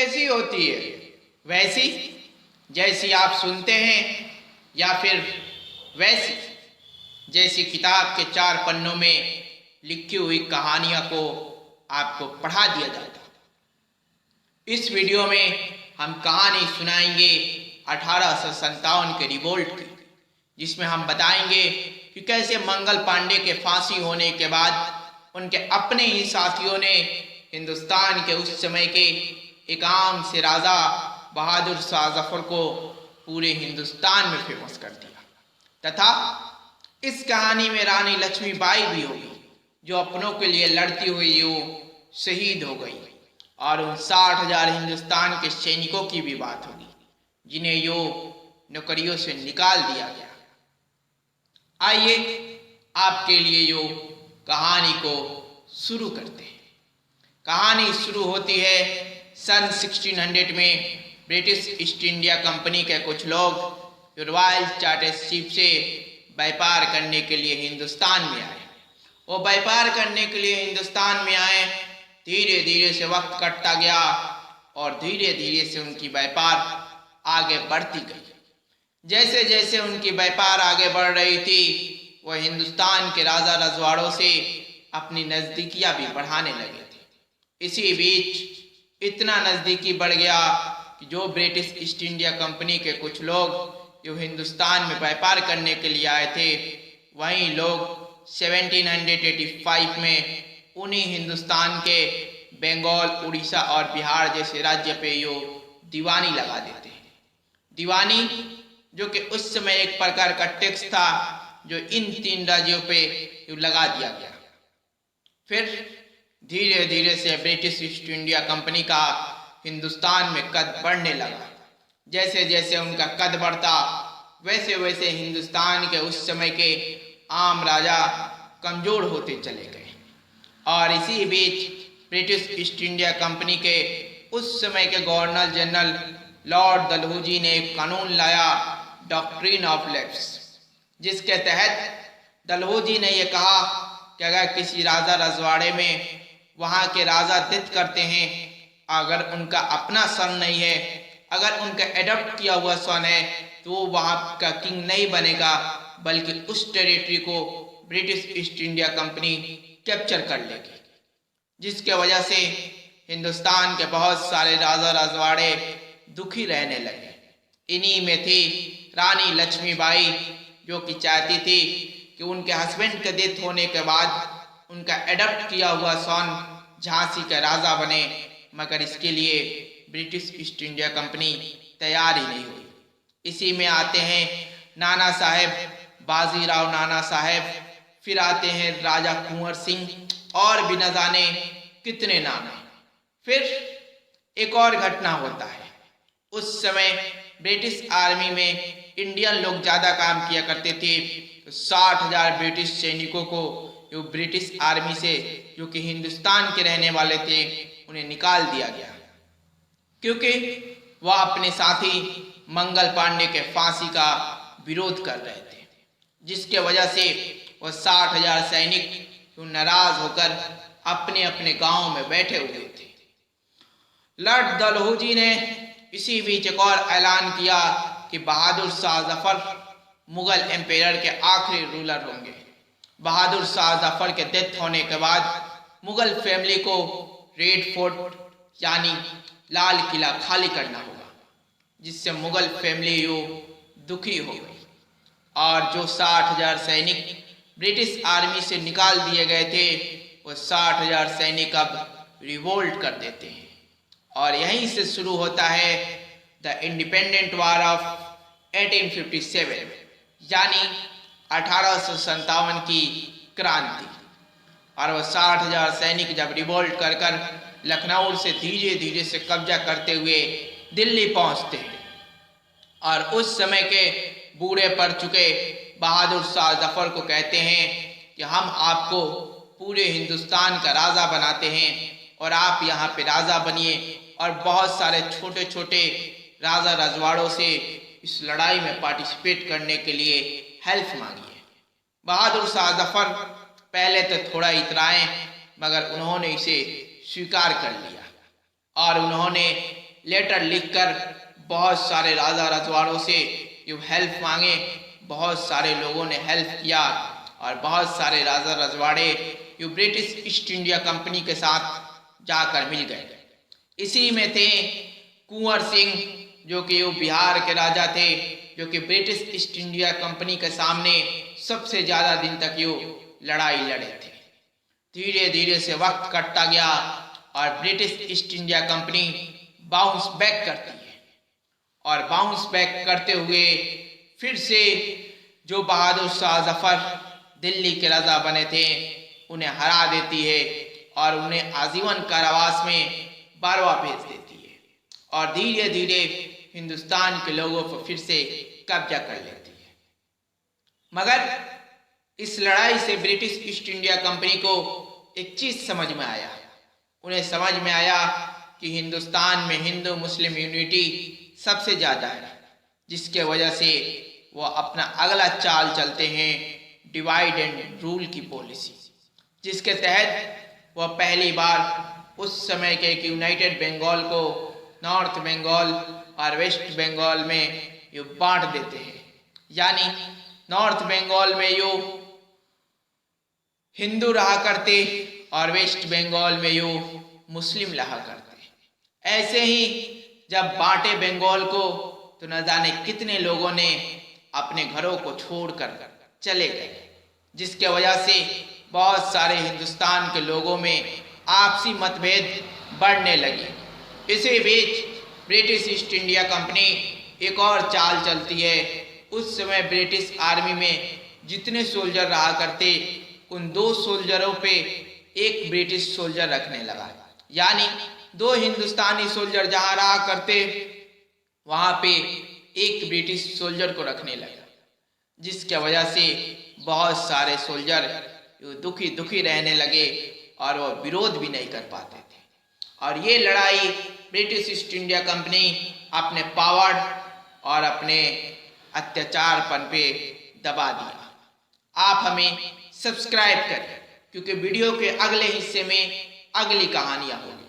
कैसी होती है? वैसी जैसी आप सुनते हैं, या फिर वैसी जैसी किताब के 4 पन्नों में लिखी हुई कहानियों को आपको पढ़ा दिया जाता? इस वीडियो में हम कहानी सुनाएंगे 1857 के रिवोल्ट की, जिसमें हम बताएंगे कि कैसे मंगल पांडे के फांसी होने के बाद उनके अपने ही साथियों ने हिंदुस्तान के उस समय के एक आम से राजा बहादुर शाह जफर को पूरे हिंदुस्तान में फेमस कर दिया। तथा इस कहानी में रानी लक्ष्मीबाई भी होगी, जो अपनों के लिए लड़ती हुई वो शहीद हो गई, और उन 60,000 हिंदुस्तान के सैनिकों की भी बात होगी जिन्हें यो नौकरियों से निकाल दिया गया। आइए आपके लिए यो कहानी को शुरू करते हैं। कहानी शुरू होती है सन 1600 में। ब्रिटिश ईस्ट इंडिया कंपनी के कुछ लोग रॉयल चार्टरशिप से व्यापार करने के लिए हिंदुस्तान में आए। वो व्यापार करने के लिए हिंदुस्तान में आए। धीरे धीरे से वक्त कटता गया और धीरे धीरे से उनकी व्यापार आगे बढ़ती गई। जैसे जैसे उनकी व्यापार आगे बढ़ रही थी, वह हिंदुस्तान के राजा रजवाड़ों से अपनी नज़दीकियाँ भी बढ़ाने लगे थे। इसी बीच इतना नज़दीकी बढ़ गया कि जो ब्रिटिश ईस्ट इंडिया कंपनी के कुछ लोग जो हिंदुस्तान में व्यापार करने के लिए आए थे, वहीं लोग 1785 में उन्हीं हिंदुस्तान के बंगाल, उड़ीसा और बिहार जैसे राज्य पे यो दीवानी लगा देते हैं। दीवानी जो कि उस समय एक प्रकार का टैक्स था, जो इन 3 राज्यों पे लगा दिया गया। फिर धीरे धीरे से ब्रिटिश ईस्ट इंडिया कंपनी का हिंदुस्तान में कद बढ़ने लगा। जैसे जैसे उनका कद बढ़ता, वैसे वैसे हिंदुस्तान के उस समय के आम राजा कमजोर होते चले गए। और इसी बीच ब्रिटिश ईस्ट इंडिया कंपनी के उस समय के गवर्नर जनरल लॉर्ड डलहौजी ने एक कानून लाया, डॉक्ट्रिन ऑफ लैप्स, जिसके तहत डलहौजी ने यह कहा कि अगर किसी राजा रजवाड़े में वहाँ के राजा दित करते हैं, अगर उनका अपना सन नहीं है, अगर उनका एडॉप्ट किया हुआ सन है, तो वो वहाँ का किंग नहीं बनेगा, बल्कि उस टेरिटरी को British east India company capture कर लेगी। जिसके वजह से हिंदुस्तान के बहुत सारे राजा रजवाड़े दुखी रहने लगे। इन्हीं में थी रानी लक्ष्मीबाई, जो कि चाहती थी कि उनके हस्बैंड के डेथ होने के बाद उनका एडॉप्ट किया हुआ सन झांसी का राजा बने, मगर इसके लिए ब्रिटिश ईस्ट इंडिया कंपनी तैयार ही नहीं हुई। इसी में आते हैं नाना साहेब, बाजीराव नाना साहेब, फिर आते हैं राजा कुंवर सिंह, और भी न जाने कितने नाना। फिर एक और घटना होता है। उस समय ब्रिटिश आर्मी में इंडियन लोग ज़्यादा काम किया करते थे, तो 60,000 ब्रिटिश सैनिकों को जो ब्रिटिश आर्मी से, जो कि हिंदुस्तान के रहने वाले थे, उन्हें निकाल दिया गया, क्योंकि वह अपने साथी मंगल पांडे के फांसी का विरोध कर रहे थे। जिसके वजह से वह 60,000 सैनिक नाराज होकर अपने अपने गांव में बैठे हुए थे। लॉर्ड डलहौजी ने इसी बीच एक और ऐलान किया कि बहादुर शाह जफर मुगल एम्पायर के आखिरी रूलर होंगे। बहादुर शाह जफर के डेथ होने के बाद मुगल फैमिली को रेड फोर्ट यानी लाल किला खाली करना होगा, जिससे मुगल फैमिली यो दुखी हो गई। और जो 60,000 सैनिक ब्रिटिश आर्मी से निकाल दिए गए थे, वो 60,000 सैनिक अब रिवोल्ट कर देते हैं। और यहीं से शुरू होता है द इंडिपेंडेंट वार ऑफ 1857 यानी 1857 की क्रांति। और वह 60,000 सैनिक जब रिवोल्ट कर कर लखनऊ से धीरे धीरे से कब्जा करते हुए दिल्ली पहुंचते हैं, और उस समय के बूढ़े पड़ चुके बहादुर शाह जफर को कहते हैं कि हम आपको पूरे हिंदुस्तान का राजा बनाते हैं, और आप यहाँ पे राजा बनिए, और बहुत सारे छोटे छोटे राजा रजवाड़ों से इस लड़ाई में पार्टिसिपेट करने के लिए हेल्प मांगिए। बहादुर शाह जफर पहले तो थोड़ा इतराए, मगर उन्होंने इसे स्वीकार कर लिया और उन्होंने लेटर लिखकर बहुत सारे राजा रजवाड़ों से हेल्प मांगे। बहुत सारे लोगों ने हेल्प किया और बहुत सारे राजा रजवाड़े ब्रिटिश ईस्ट इंडिया कंपनी के साथ जाकर मिल गए। इसी में थे कुंवर सिंह, जो कि बिहार के राजा थे, जो कि ब्रिटिश ईस्ट इंडिया कंपनी के सामने सबसे ज्यादा दिन तक लड़ाई लड़े थे। धीरे धीरे से वक्त कटता गया और British east India company bounce back करती है और बाउंस बैक करते हुए फिर से जो बहादुर शाह जफर दिल्ली के राजा बने थे उन्हें हरा देती है और उन्हें आजीवन कारावास में बारवा भेज देती है और धीरे धीरे हिंदुस्तान के लोगों पर फिर से कब्जा कर लेती है। मगर इस लड़ाई से ब्रिटिश ईस्ट इंडिया कंपनी को एक चीज समझ में आया। उन्हें समझ में आया कि हिंदुस्तान में हिंदू मुस्लिम यूनिटी सबसे ज्यादा है, जिसके वजह से वो अपना अगला चाल चलते हैं डिवाइड एंड रूल की पॉलिसी, जिसके तहत वह पहली बार उस समय के यूनाइटेड बंगाल को नॉर्थ बंगाल और वेस्ट बंगाल में बांट देते हैं। यानी नॉर्थ बंगाल में हिंदू रहा करते और वेस्ट बंगाल में मुस्लिम रहा करते। ऐसे ही जब बांटे बंगाल को तो न जाने कितने लोगों ने अपने घरों को छोड़कर चले गए, जिसके वजह से बहुत सारे हिंदुस्तान के लोगों में आपसी मतभेद बढ़ने लगे। इसी बीच ब्रिटिश ईस्ट इंडिया कंपनी एक और चाल चलती है। उस समय ब्रिटिश आर्मी में जितने सोल्जर रहा करते उन 2 सोल्जरों पे एक ब्रिटिश सोल्जर रखने लगा। यानी 2 हिंदुस्तानी सोल्जर जहां रहा करते वहां पे एक ब्रिटिश सोल्जर को रखने लगा, जिसके वजह से बहुत सारे सोल्जर दुखी रहने लगे और वो विरोध भी नहीं कर पाते थे। और ये लड़ाई ब्रिटिश ईस्ट इंडिया कंपनी अपने पावर और अपने अत्याचारपन पे दबा दिया। आप हमें सब्सक्राइब करें, क्योंकि वीडियो के अगले हिस्से में अगली कहानियां होगी।